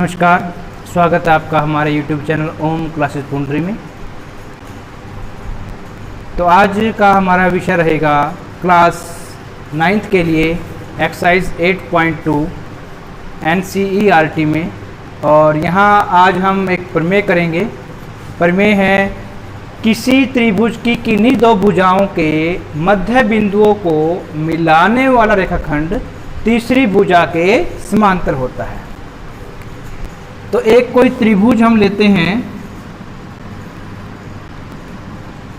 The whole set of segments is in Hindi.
नमस्कार, स्वागत है आपका हमारे YouTube चैनल ओम क्लासेस पुंडरी में। तो आज का हमारा विषय रहेगा क्लास 9th के लिए एक्सरसाइज 8.2 NCERT में। और यहाँ आज हम एक प्रमेय करेंगे। प्रमेय है किसी त्रिभुज की किन्हीं दो भुजाओं के मध्य बिंदुओं को मिलाने वाला रेखाखंड तीसरी भुजा के समांतर होता है। तो एक कोई त्रिभुज हम लेते हैं,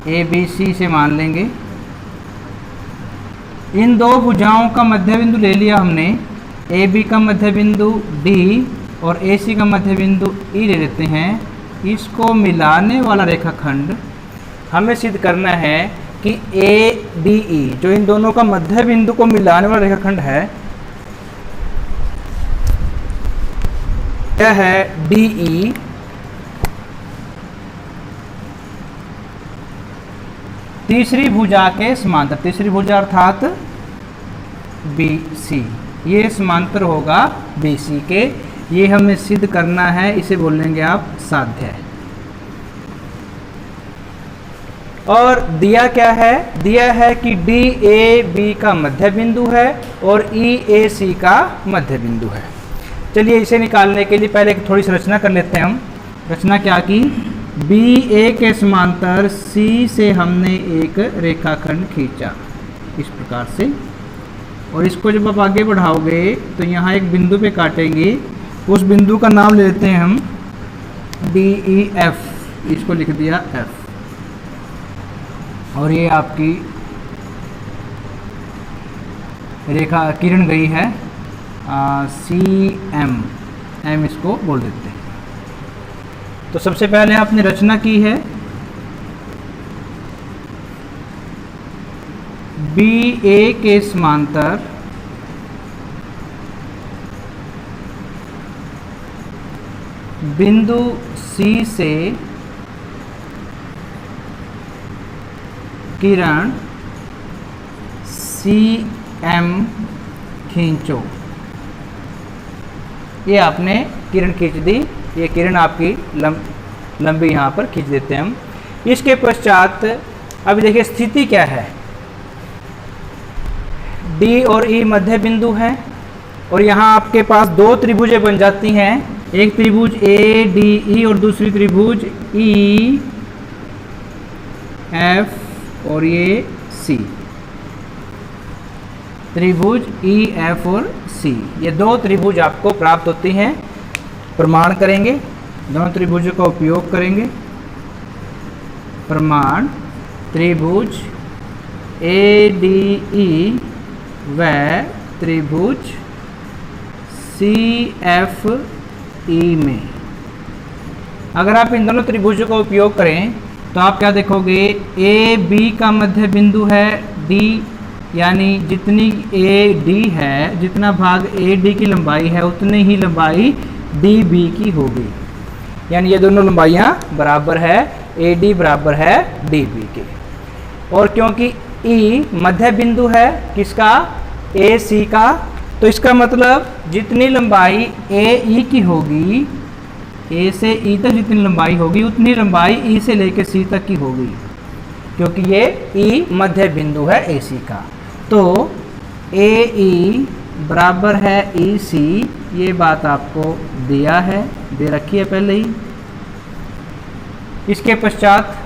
ABC से मान लेंगे। इन दो भुजाओं का मध्य बिंदु ले लिया हमने, AB का मध्य बिंदु D और AC का मध्य बिंदु E ले लेते हैं। इसको मिलाने वाला रेखाखंड हमें सिद्ध करना है कि ADE जो इन दोनों का मध्य बिंदु को मिलाने वाला रेखाखंड है, यह है DE तीसरी भुजा के समांतर। तीसरी भुजा अर्थात BC, ये समांतर होगा BC के। ये हमें सिद्ध करना है, इसे बोलेंगे आप साध्य। और दिया क्या है? दिया है कि DAB का मध्य बिंदु है और EAC का मध्य बिंदु है। चलिए इसे निकालने के लिए पहले थोड़ी सी रचना कर लेते हैं हम। रचना क्या की? BA के समांतर C से हमने एक रेखाखंड खींचा इस प्रकार से, और इसको जब आप आगे बढ़ाओगे तो यहाँ एक बिंदु पे काटेंगे। उस बिंदु का नाम ले लेते हैं हम DEF, इसको लिख दिया F। और ये आपकी रेखा किरण गई है CM, M इसको बोल देते हैं। तो सबसे पहले आपने रचना की है, BA के समांतर बिंदु C से किरण CM खींचो। ये आपने किरण खींच दी। ये किरण आपकी लंबी यहाँ पर खींच देते हैं हम। इसके पश्चात अभी देखिए स्थिति क्या है। D और E मध्य बिंदु है और यहाँ आपके पास दो त्रिभुजें बन जाती हैं। एक त्रिभुज ADE और दूसरी त्रिभुज EF और ये C। त्रिभुज EF और C, ये दो त्रिभुज आपको प्राप्त होती हैं। प्रमाण करेंगे, दोनों त्रिभुजों का उपयोग करेंगे। प्रमाण त्रिभुज ADE व त्रिभुज CFE में अगर आप इन दोनों त्रिभुजों का उपयोग करें तो आप क्या देखोगे? AB का मध्य बिंदु है D, यानी जितनी AD है, जितना भाग AD की लंबाई है उतनी ही लंबाई DB की होगी। यानी ये दोनों लंबाइयाँ बराबर है, AD बराबर है DB के। और क्योंकि E मध्य बिंदु है किसका? AC का, तो इसका मतलब जितनी लंबाई AE की होगी, A से E तक जितनी लंबाई होगी उतनी लंबाई E से लेकर C तक की होगी, क्योंकि ये E मध्य बिंदु है AC का। तो AE बराबर है EC, ये बात आपको दिया है, दे रखी है पहले ही। इसके पश्चात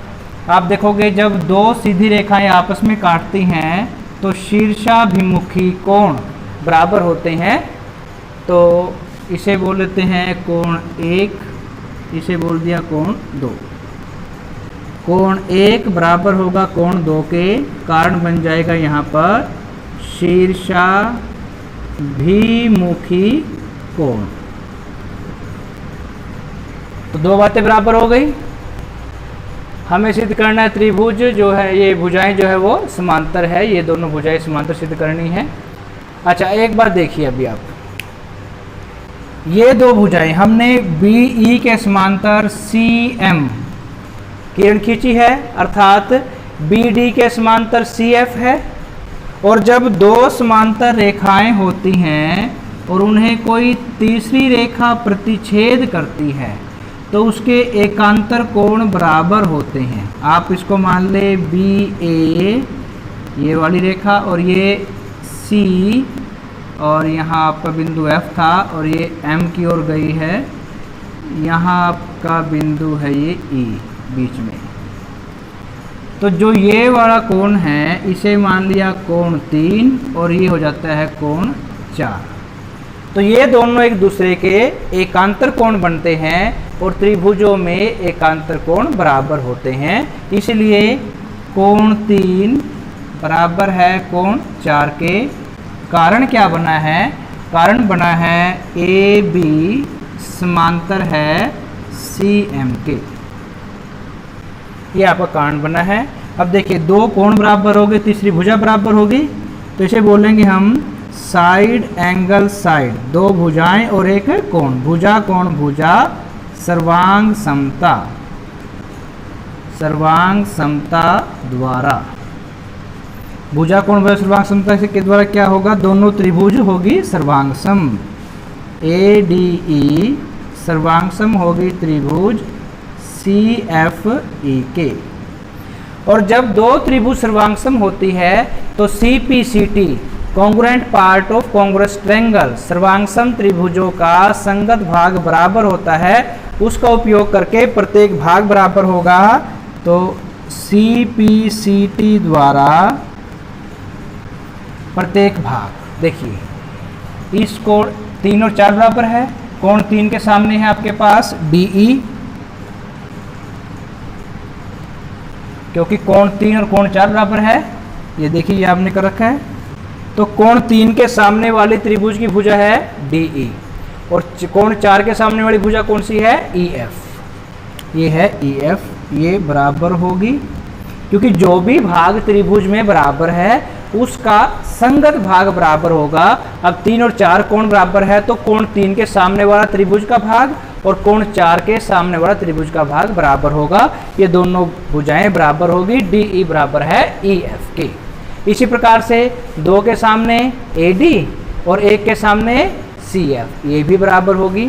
आप देखोगे जब दो सीधी रेखाएं आपस में काटती हैं तो शीर्षाभिमुखी कोण बराबर होते हैं। तो इसे बोल लेते हैं कोण 1, इसे बोल दिया कोण 2। कोण 1 बराबर होगा कोण 2 के, कारण बन जाएगा यहाँ पर शीर्षाभिमुखी कोण। तो दो बातें बराबर हो गई। हमें सिद्ध करना है त्रिभुज जो है, ये भुजाएं जो है वो समांतर है। ये दोनों भुजाएं समांतर सिद्ध करनी है। अच्छा, एक बात देखिए अभी आप, ये दो भुजाएं हमने BE के समांतर CM किरण खींची है, अर्थात BD के समांतर CF है। और जब दो समांतर रेखाएं होती हैं और उन्हें कोई तीसरी रेखा प्रतिच्छेद करती है तो उसके एकांतर कोण बराबर होते हैं। आप इसको मान ले बी ए ये वाली रेखा और ये सी और यहाँ आपका बिंदु F था और ये M की ओर गई है, यहाँ आपका बिंदु है ये E बीच में। तो जो ये वाला कोण है इसे मान लिया कोण 3 और ये हो जाता है कोण 4। तो ये दोनों एक दूसरे के एकांतर कोण बनते हैं और त्रिभुजों में एकांतर कोण बराबर होते हैं, इसलिए कोण 3 बराबर है कोण 4 के। कारण क्या बना है? कारण बना है ए बी समांतर है सी एम के, ये आपका कारण बना है। अब देखिए दो कोण बराबर हो गए, तीसरी भुजा बराबर होगी, तो इसे बोलेंगे हम साइड एंगल साइड, दो भुजाएं और एक कोण, भुजा कोण भुजा, सर्वांग समता, सर्वांग समता द्वारा, भुजा कोण भुजा सर्वांग समता के द्वारा क्या होगा? दोनों त्रिभुज होगी सर्वांग सम, ए डी ई सर्वांग सम होगी त्रिभुज सी एफ ई के। और जब दो त्रिभुज सर्वांग सम होती है तो C P C T congruent part of congruent triangle, सर्वांगसम त्रिभुजों का संगत भाग बराबर होता है, उसका उपयोग करके प्रत्येक भाग बराबर होगा। तो सी पी सी टी द्वारा प्रत्येक भाग, देखिए इस कोण 3 और 4 बराबर है, कोण 3 के सामने है आपके पास DE, क्योंकि कोण 3 और कोण 4 बराबर है, ये देखिए ये आपने कर रखा है। तो कोण 3 के सामने वाली त्रिभुज की भुजा है DE और कोण 4 के सामने वाली भुजा कौन सी है? EF, ये है EF, ये बराबर होगी, क्योंकि जो भी भाग त्रिभुज में बराबर है उसका संगत भाग बराबर होगा। अब 3 और 4 कोण बराबर है तो कोण 3 के सामने वाला त्रिभुज का भाग और कोण 4 के सामने वाला त्रिभुज का भाग बराबर होगा, ये दोनों भुजाएं बराबर होगी, DE बराबर है EF के। इसी प्रकार से 2 के सामने AD और 1 के सामने CF, ये भी बराबर होगी।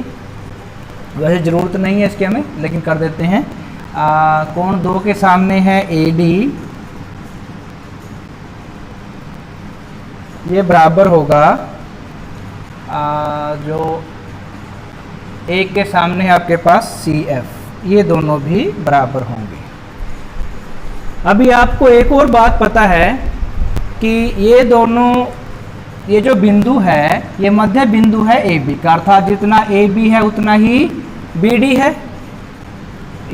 वैसे ज़रूरत नहीं है इसके हमें, लेकिन कर देते हैं। कोण 2 के सामने है AD, ये बराबर होगा जो 1 के सामने है आपके पास CF, ये दोनों भी बराबर होंगे। अभी आपको एक और बात पता है कि ये दोनों, ये जो बिंदु है ये मध्य बिंदु है AB का, अर्थात जितना AB है उतना ही BD है,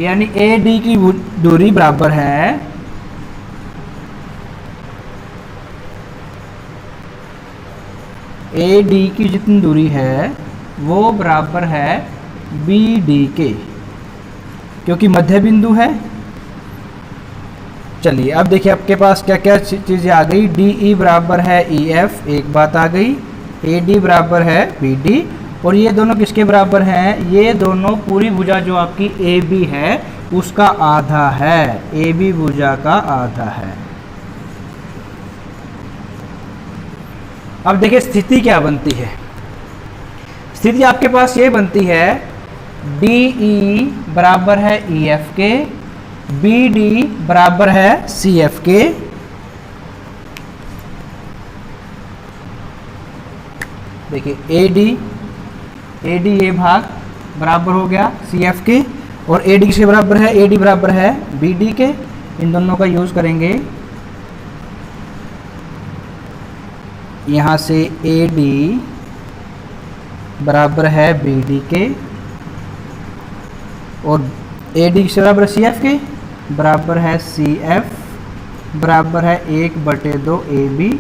यानी AD की दूरी बराबर है AD की जितनी दूरी है वो बराबर है BD के, क्योंकि मध्य बिंदु है। चलिए अब देखिए आपके पास क्या क्या चीज़ें आ गई। DE बराबर है EF, एक बात आ गई, AD बराबर है BD, और ये दोनों किसके बराबर हैं? ये दोनों पूरी भुजा जो आपकी AB है उसका आधा है, AB भुजा का आधा है। अब देखिए स्थिति क्या बनती है। स्थिति आपके पास ये बनती है DE बराबर है EF के, BD बराबर है CF के, देखिए AD ये भाग बराबर हो गया CF के, और AD किसके बराबर है? AD बराबर है BD के। इन दोनों का यूज करेंगे, यहाँ से AD बराबर है BD के और AD किसके बराबर है? CF के, बराबर है CF बराबर है 1/2 AB।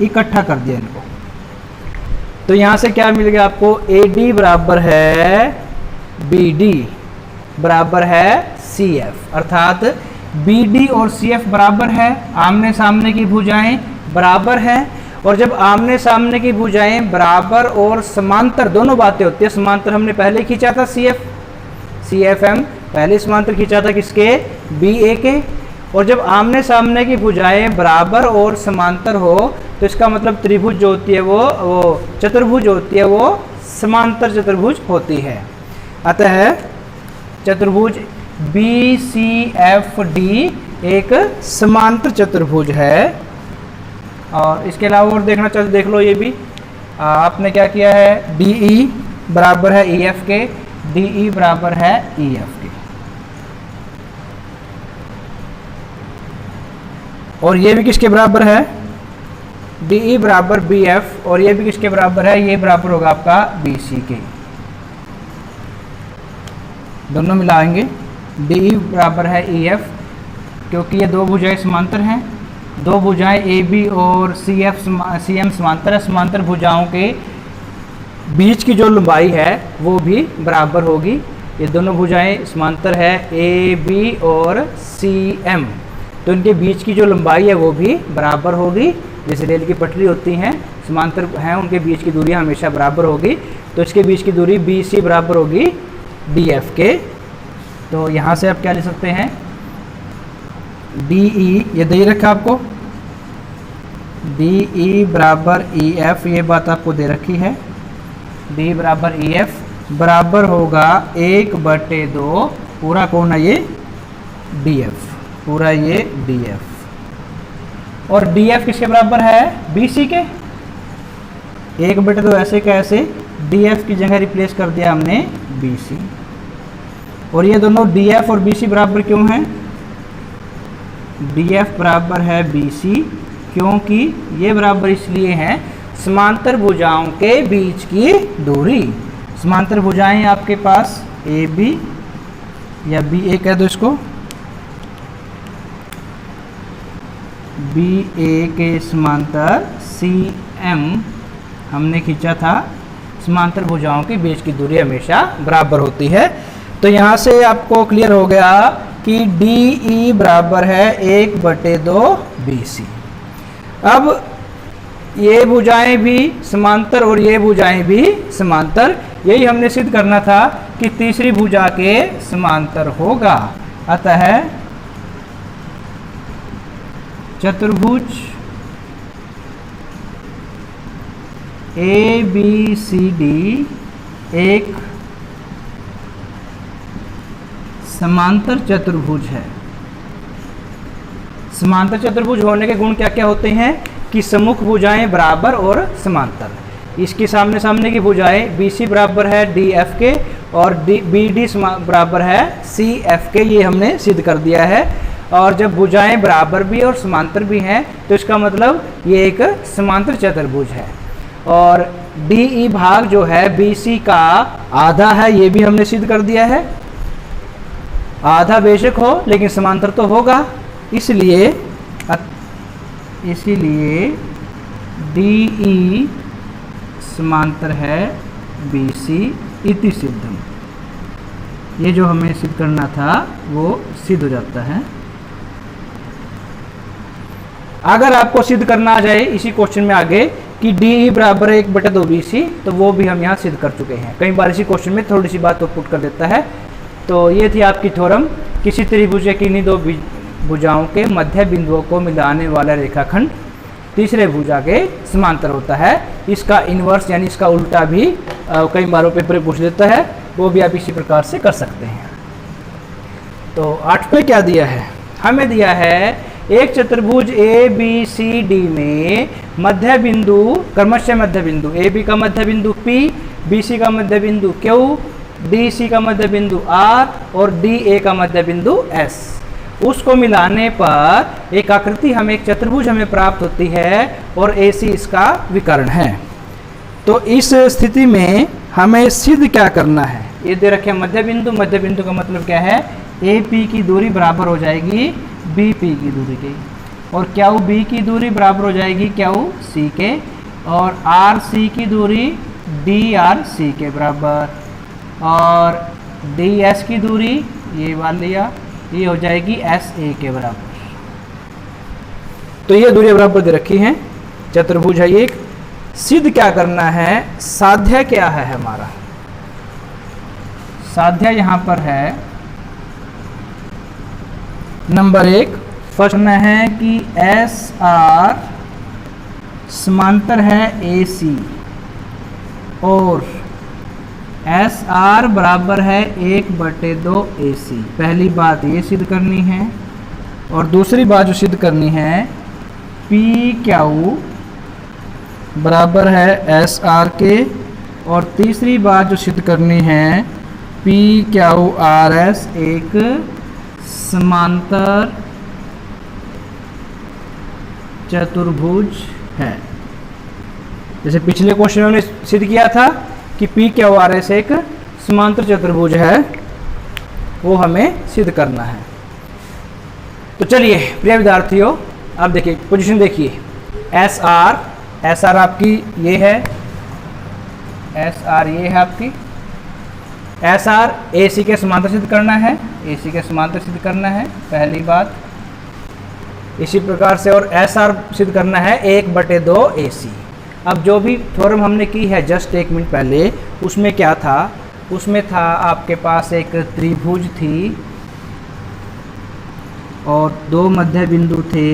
इकट्ठा कर दिया इनको, तो यहाँ से क्या मिल गया आपको? AD बराबर है BD बराबर है CF, अर्थात BD और CF बराबर है, आमने सामने की भुजाएं बराबर है। और जब आमने सामने की भुजाएं बराबर और समांतर दोनों बातें होती है, समांतर हमने पहले खींचा था CFM, पहले समांतर खींचा था किसके? BA के। और जब आमने सामने की भुजाएं बराबर और समांतर हो तो इसका मतलब त्रिभुज जो होती है वो चतुर्भुज होती है, वो समांतर चतुर्भुज होती है। अतः चतुर्भुज BCFD एक समांतर चतुर्भुज है। और इसके अलावा और देखना चाहते देख लो, ये भी आपने क्या किया है, DE बराबर है EF के, DE बराबर है EF के, और ये भी किसके बराबर है, DE बराबर BF, और ये भी किसके बराबर है, ये बराबर होगा आपका BC के। दोनों मिलाएंगे, DE बराबर है EF, क्योंकि ये दो भुजाएं समांतर हैं, दो भुजाएं AB और CM समांतर है। समांतर भुजाओं के बीच की जो लंबाई है वो भी बराबर होगी। ये दोनों भुजाएं समांतर है AB और CM, तो इनके बीच की जो लंबाई है वो भी बराबर होगी। जैसे रेल की पटरी होती हैं, समांतर हैं, उनके बीच की दूरी हमेशा बराबर होगी। तो इसके बीच की दूरी BC बराबर होगी DF के। तो यहाँ से आप क्या ले सकते हैं, DE, ये दे रखा आपको, DE बराबर EF, ये बात आपको दे रखी है। DE बराबर EF बराबर होगा 1/2 पूरा कौन है, ये DF, पूरा ये DF। और DF किसके बराबर है, BC के। 1/2 ऐसे कैसे, DF की जगह रिप्लेस कर दिया हमने BC। और ये दोनों DF और BC बराबर क्यों हैं, DF बराबर है BC क्योंकि ये बराबर इसलिए हैं समांतर भुजाओं के बीच की दूरी। समांतर भुजाएं आपके पास AB या BA कह दो इसको, BA के समांतर CM हमने खींचा था। समांतर भुजाओं के बीच की दूरी हमेशा बराबर होती है। तो यहाँ से आपको क्लियर हो गया कि DE बराबर है 1/2 BC। अब ये भुजाएं भी समांतर और ये भुजाएं भी समांतर, यही हमने सिद्ध करना था कि तीसरी भुजा के समांतर होगा। अतः चतुर्भुज ABCD एक समांतर चतुर्भुज है। समांतर चतुर्भुज होने के गुण क्या क्या होते हैं कि सम्मुख भुजाएं बराबर और समांतर। इसकी सामने सामने की भुजाएं BC बराबर है DF के और BD बराबर है CF के, ये हमने सिद्ध कर दिया है। और जब भुजाएं बराबर भी और समांतर भी हैं तो इसका मतलब ये एक समांतर चतुर्भुज है। और DE भाग जो है BC का आधा है, ये भी हमने सिद्ध कर दिया है। आधा बेशक हो लेकिन समांतर तो होगा, इसलिए DE समांतर है BC इति सिद्धम। ये जो हमें सिद्ध करना था वो सिद्ध हो जाता है। अगर आपको सिद्ध करना आ जाए इसी क्वेश्चन में आगे कि DE बराबर 1/2 BC, तो वो भी हम यहाँ सिद्ध कर चुके हैं। कई बार इसी क्वेश्चन में थोड़ी सी बात तो पुट कर देता है। तो ये थी आपकी थ्योरम, किसी त्रिभुज की इन्हीं दो भुजाओं के मध्य बिंदुओं को मिलाने वाला रेखाखंड तीसरे भुजा के समांतर होता है। इसका इन्वर्स यानी इसका उल्टा भी कई बारों पेपर में पूछ देता है, वो भी आप इसी प्रकार से कर सकते हैं। तो 8 पे क्या दिया है, हमें दिया है एक चतुर्भुज ABCD में मध्य बिंदु क्रमशः मध्य बिंदु AB का मध्य बिंदु P, BC का मध्य बिंदु Q, DC का मध्य बिंदु R और DA का मध्य बिंदु S, उसको मिलाने पर एक आकृति हमें, एक चतुर्भुज हमें प्राप्त होती है और AC इसका विकर्ण है। तो इस स्थिति में हमें सिद्ध क्या करना है, ये दे रखे मध्य बिंदु। मध्य बिंदु का मतलब क्या है, AP की दूरी बराबर हो जाएगी BP की दूरी के, और QB की दूरी बराबर हो जाएगी QC के, और RC की दूरी DRC के बराबर, और DS की दूरी ये मान लिया ये हो जाएगी SA के बराबर। तो ये दूरी बराबर दे रखी हैं, चतुर्भुज है एक। सिद्ध क्या करना है, साध्य क्या है हमारा, साध्य यहाँ पर है नंबर 1 प्रश्न है कि SR समांतर है AC और SR बराबर है 1/2 AC। पहली बात ये सिद्ध करनी है और दूसरी बात जो सिद्ध करनी है PQ बराबर है SR के, और तीसरी बात जो सिद्ध करनी है PQRS एक समांतर चतुर्भुज है। जैसे पिछले क्वेश्चन में हमने सिद्ध किया था कि PQRS एक समांतर चतुर्भुज है, वो हमें सिद्ध करना है। तो चलिए प्रिय विद्यार्थियों, आप देखिए पोजीशन देखिए, SR आपकी ये है, SR ये है आपकी, SR AC के समांतर सिद्ध करना है, AC के समांतर सिद्ध करना है पहली बात। इसी प्रकार से और SR सिद्ध करना है 1/2 AC। अब जो भी थ्योरम हमने की है जस्ट 1 मिनट पहले, उसमें क्या था, उसमें था आपके पास एक त्रिभुज थी और 2 मध्य बिंदु थे,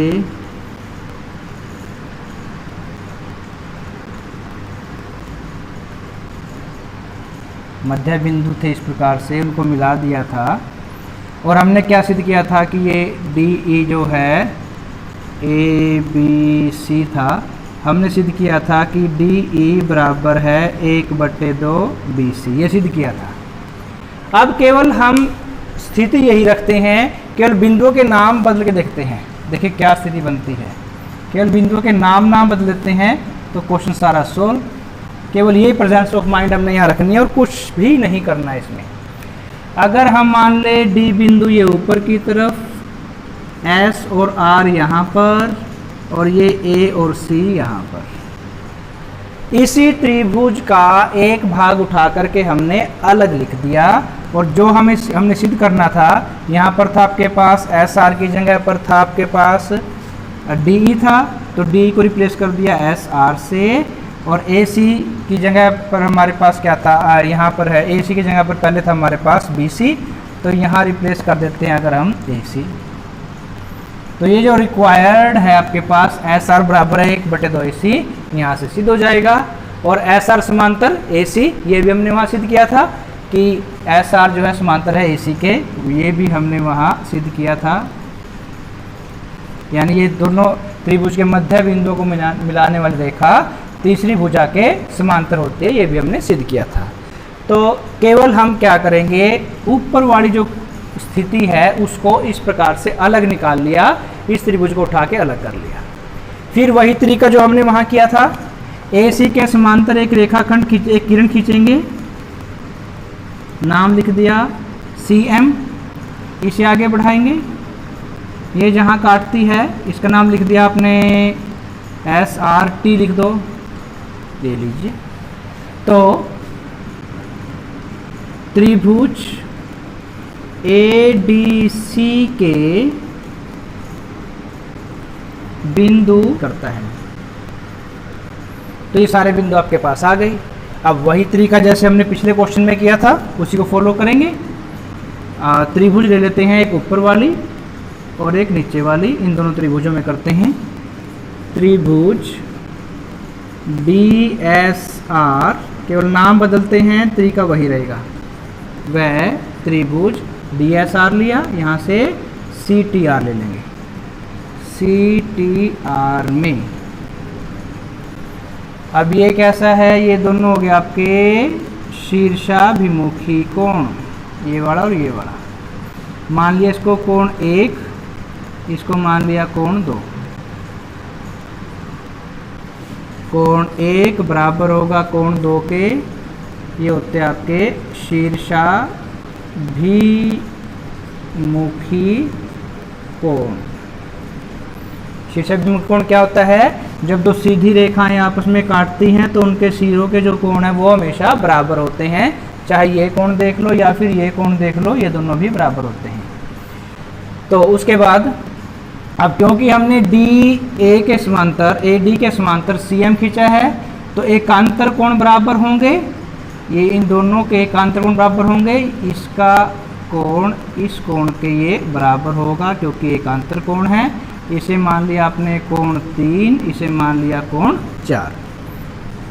मध्य बिंदु थे, इस प्रकार से उनको मिला दिया था। और हमने क्या सिद्ध किया था कि ये DE जो है ABC था, हमने सिद्ध किया था कि DE बराबर है 1/2 BC, ये सिद्ध किया था। अब केवल हम स्थिति यही रखते हैं, केवल बिंदुओं के नाम बदल के देखते हैं, देखिए क्या स्थिति बनती है। केवल बिंदुओं के नाम बदल देते हैं तो क्वेश्चन सारा सोल्व। केवल ये प्रेजेंस ऑफ माइंड हमने यहाँ रखनी है और कुछ भी नहीं करना है इसमें। अगर हम मान ले D बिंदु ये ऊपर की तरफ, S और R यहाँ पर, और ये A और C यहाँ पर, इसी त्रिभुज का एक भाग उठा करके हमने अलग लिख दिया। और जो हमने सिद्ध करना था, यहाँ पर था आपके पास SR की जगह पर था आपके पास DE था, तो DE को रिप्लेस कर दिया SR से, और AC की जगह पर हमारे पास क्या था, यहाँ पर है AC की जगह पर पहले था हमारे पास BC, तो यहाँ रिप्लेस कर देते हैं अगर हम AC। तो ये जो रिक्वायर्ड है आपके पास SR बराबर है 1/2 AC, यहाँ से सिद्ध हो जाएगा। और SR समांतर AC, ये भी हमने वहाँ सिद्ध किया था कि SR जो है समांतर है AC के, ये भी हमने वहाँ सिद्ध किया था। यानी ये दोनों त्रिभुज के मध्य बिंदुओं को मिलाने वाली रेखा तीसरी भुजा के समांतर होती है, ये भी हमने सिद्ध किया था। तो केवल हम क्या करेंगे, ऊपर वाली जो स्थिति है उसको इस प्रकार से अलग निकाल लिया, इस त्रिभुज को उठा के अलग कर लिया। फिर वही तरीका जो हमने वहाँ किया था, AC के समांतर एक रेखाखंड एक किरण खींचेंगे, नाम लिख दिया CM, इसे आगे बढ़ाएंगे, ये जहाँ काटती है इसका नाम लिख दिया आपने SRT लिख दो, ले लीजिए। तो त्रिभुज ADC के बिंदु करता है, तो ये सारे बिंदु आपके पास आ गई। अब वही तरीका जैसे हमने पिछले क्वेश्चन में किया था उसी को फॉलो करेंगे। त्रिभुज ले लेते हैं, एक ऊपर वाली और एक नीचे वाली, इन दोनों त्रिभुजों में करते हैं। त्रिभुज DSR, केवल नाम बदलते हैं, तरीका वही रहेगा। वह त्रिभुज DSR लिया, यहाँ से CTR ले लेंगे, CTR में। अब ये कैसा है, ये दोनों हो गए आपके शीर्षाभिमुखी कोण, ये वाला और ये वाला। मान लिया इसको कोण 1, इसको मान लिया कोण 2। कोण 1 बराबर होगा कोण 2 के, ये होते हैं आपके शीर्षाभिमुखी कोण। शीर्षाभिमुखी कोण क्या होता है, जब दो सीधी रेखाएं आपस में काटती हैं तो उनके सिरों के जो कोण है वो हमेशा बराबर होते हैं, चाहे ये कोण देख लो या फिर ये कोण देख लो, ये दोनों भी बराबर होते हैं। तो उसके बाद अब क्योंकि हमने DA के समांतर AD के समांतर CM खींचा है, तो एकांतर कोण बराबर होंगे, ये इन दोनों के एकांतर कोण बराबर होंगे, इसका कोण इस कोण के ये बराबर होगा क्योंकि एकांतर कोण है। इसे मान लिया आपने कोण 3, इसे मान लिया कोण 4।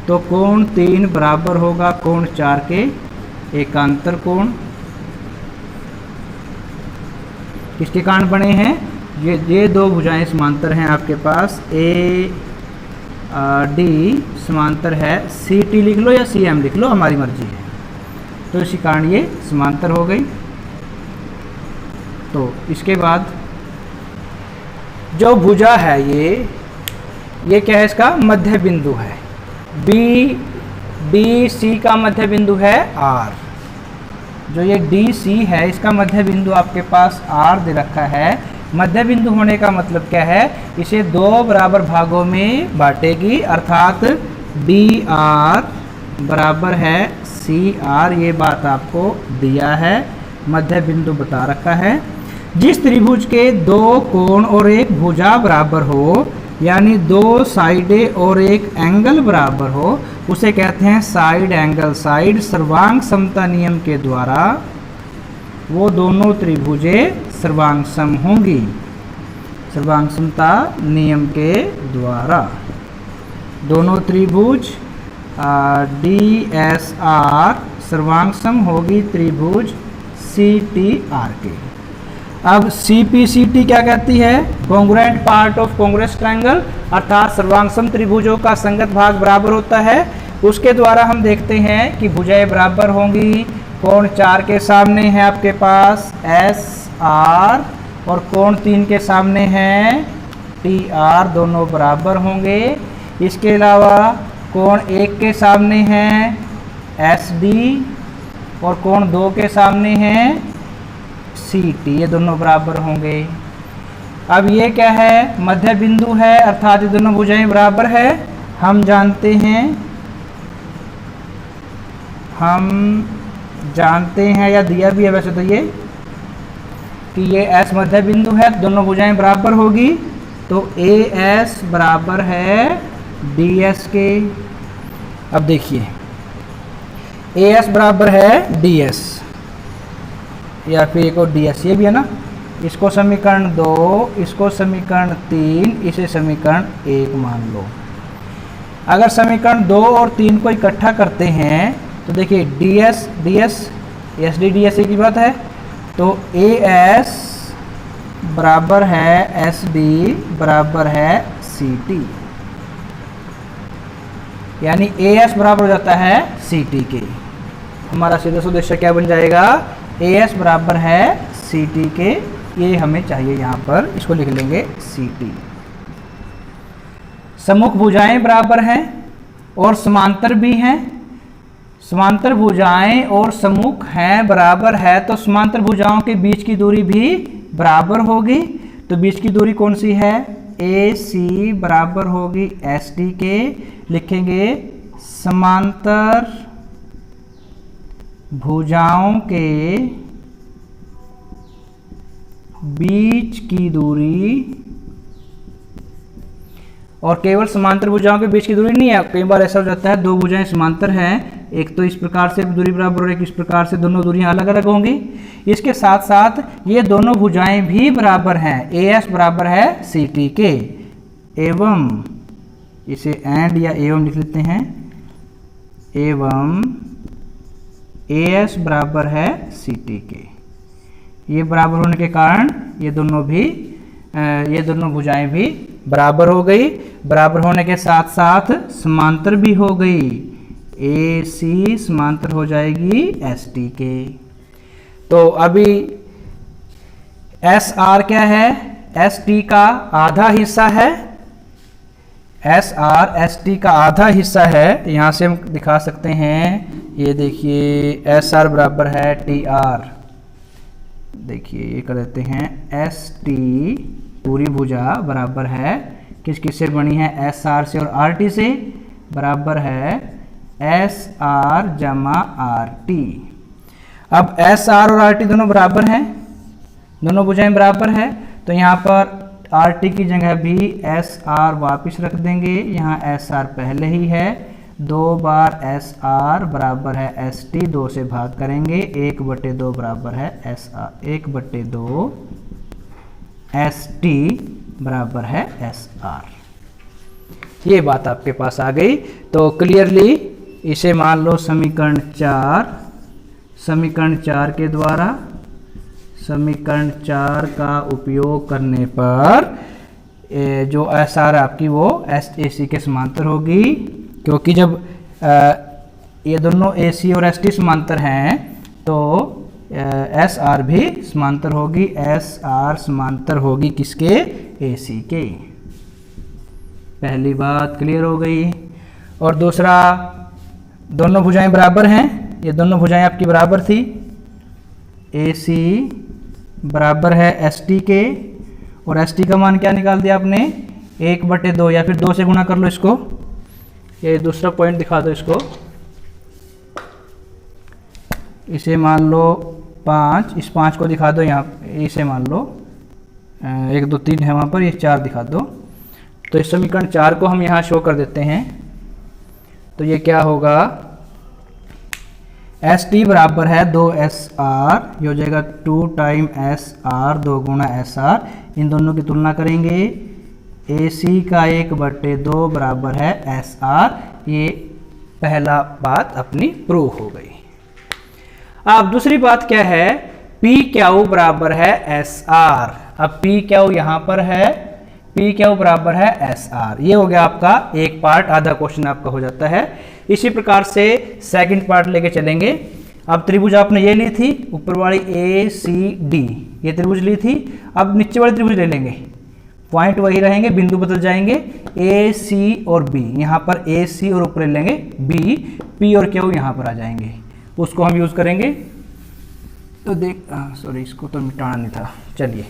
तो कोण 3 बराबर होगा कोण 4 के एकांतर कोण। किसके कारण बने हैं? ये दो भुजाएं समांतर हैं आपके पास, ए डी समांतर है, सी टी लिख लो या सी एम लिख लो, हमारी मर्जी है। तो इसी कारण ये समांतर हो गई। तो इसके बाद जो भुजा है ये क्या है? इसका मध्य बिंदु है। बी सी का मध्य बिंदु है आर। जो ये डी सी है इसका मध्य बिंदु आपके पास आर दे रखा है। मध्य बिंदु होने का मतलब क्या है? इसे दो बराबर भागों में बांटेगी, अर्थात डी आर बराबर है सी आर। ये बात आपको दिया है, मध्य बिंदु बता रखा है। जिस त्रिभुज के दो कोण और एक भुजा बराबर हो, यानी दो साइडें और एक एंगल बराबर हो, उसे कहते हैं साइड एंगल साइड। सर्वांग समता नियम के द्वारा वो दोनों त्रिभुजें सर्वांग सम होंगी, सर्वांग समता नियम के द्वारा दोनों त्रिभुज डी एस आर सर्वांग सम होगी त्रिभुज सी टी आर के। अब सी पी सी टी क्या कहती है? Congruent part of congruence triangle, अर्थात सर्वांग सम त्रिभुजों का संगत भाग बराबर होता है। उसके द्वारा हम देखते हैं कि भुजाएं बराबर होंगी। कोण 4 के सामने है आपके पास एस आर और कोण 3 के सामने है टी आर, दोनों बराबर होंगे। इसके अलावा कोण 1 के सामने है एस डी और कोण 2 के सामने है सी टी, ये दोनों बराबर होंगे। अब ये क्या है? मध्य बिंदु है, अर्थात ये दोनों भुजाएं बराबर है। हम जानते हैं या दिया भी है वैसे तो ये कि ये एस मध्य बिंदु है, दोनों भुजाएं बराबर होगी। तो ए एस बराबर है डी एस के। अब देखिए ए एस बराबर है डी एस या फिर एक और डी एस, ये भी है ना। इसको समीकरण 2, इसको समीकरण 3, इसे समीकरण 1 मान लो। अगर समीकरण 2 और 3 को इकट्ठा करते हैं तो देखिए D S S D D S की बात है। तो ए एस बराबर है एस डी बराबर है सी टी, यानी ए एस बराबर हो जाता है सी टी के। हमारा सीधा उद्देश्य क्या बन जाएगा? ए एस बराबर है सी टी के। ये हमें चाहिए, यहाँ पर इसको लिख लेंगे सी टी। सम्मुख भुजाएं बराबर हैं और समांतर भी हैं। समांतर भुजाएं और सम्मुख हैं बराबर है तो समांतर भुजाओं के बीच की दूरी भी बराबर होगी। तो बीच की दूरी कौन सी है? ए सी बराबर होगी एस डी के। लिखेंगे समांतर भुजाओं के बीच की दूरी, और केवल समांतर भुजाओं के बीच की दूरी नहीं है, कई बार ऐसा हो जाता है दो भुजाएं समांतर हैं, एक तो इस प्रकार से दूरी बराबर और एक इस प्रकार से, दोनों दूरियां अलग अलग होंगी। इसके साथ साथ ये दोनों भुजाएं भी बराबर हैं, ए एस बराबर है सी टी के, एवं इसे एंड या एवं लिख लेते हैं, एवं ए एस बराबर है सी टी के। ये बराबर होने के कारण ये दोनों भुजाएं भी बराबर हो गई। बराबर होने के साथ साथ समांतर भी हो गई, ए सी समांतर हो जाएगी एस टी के। तो अभी एस आर क्या है? एस टी का आधा हिस्सा है, एस आर एस टी का आधा हिस्सा है। यहाँ से हम दिखा सकते हैं, ये देखिए एस आर बराबर है टी आर। देखिए ये कर देते हैं, एस टी पूरी भुजा बराबर है किस से बनी है? एस आर से और आर टी से, बराबर है एस आर जमा आर टी। अब एस आर और आर टी दोनों बराबर हैं, दोनों भुजाएं बराबर है, तो यहाँ पर आर टी की जगह भी एस आर वापिस रख देंगे। यहाँ एस आर पहले ही है, 2 बार एस आर बराबर है एस टी, 2 से भाग करेंगे, 1/2 बराबर है एस आर, 1/2 एस टी बराबर है एस आर। ये बात आपके पास आ गई। तो क्लियरली इसे मान लो समीकरण 4 के द्वारा, समीकरण 4 का उपयोग करने पर जो एस आर आपकी वो एस ए सी के समांतर होगी, क्योंकि जब ये दोनों ए सी और एस टी समांतर हैं तो एस आर भी समांतर होगी। एस आर समांतर होगी किसके? ए सी के। पहली बात क्लियर हो गई। और दूसरा, दोनों भुजाएं बराबर हैं, ये दोनों भुजाएं आपकी बराबर थी। ए सी बराबर है एस टी के, और एस टी का मान क्या निकाल दिया आपने? 1/2, या फिर 2 से गुणा कर लो इसको। ये दूसरा पॉइंट दिखा दो इसको। इसे मान लो 5, इस 5 को दिखा दो यहाँ, इसे मान लो 1 2 3 है वहाँ पर, ये 4 दिखा दो। तो इस समीकरण 4 को हम यहाँ शो कर देते हैं। तो ये क्या होगा? एस टी बराबर है 2SR, ये हो जाएगा 2 टाइम SR, 2 गुणा SR। इन दोनों की तुलना करेंगे, AC का 1/2 बराबर है SR। ये पहला बात अपनी प्रूव हो गई। अब दूसरी बात क्या है? पी क्यू बराबर है SR। अब पी क्यू यहाँ पर है, पी क्यू बराबर है SR। ये हो गया आपका एक पार्ट, आधा क्वेश्चन आपका हो जाता है। इसी प्रकार से सेकंड पार्ट लेके चलेंगे। अब त्रिभुज आपने ये ली थी, ऊपर वाली ACD, ये त्रिभुज ली थी। अब नीचे वाली त्रिभुज ले लेंगे, पॉइंट वही रहेंगे, बिंदु बदल जाएंगे। AC और B, यहाँ पर AC और ऊपर ले लेंगे B, P और Q यहाँ पर आ जाएंगे, उसको हम यूज़ करेंगे। तो देख, सॉरी, इसको तो मिटाना नहीं था। चलिए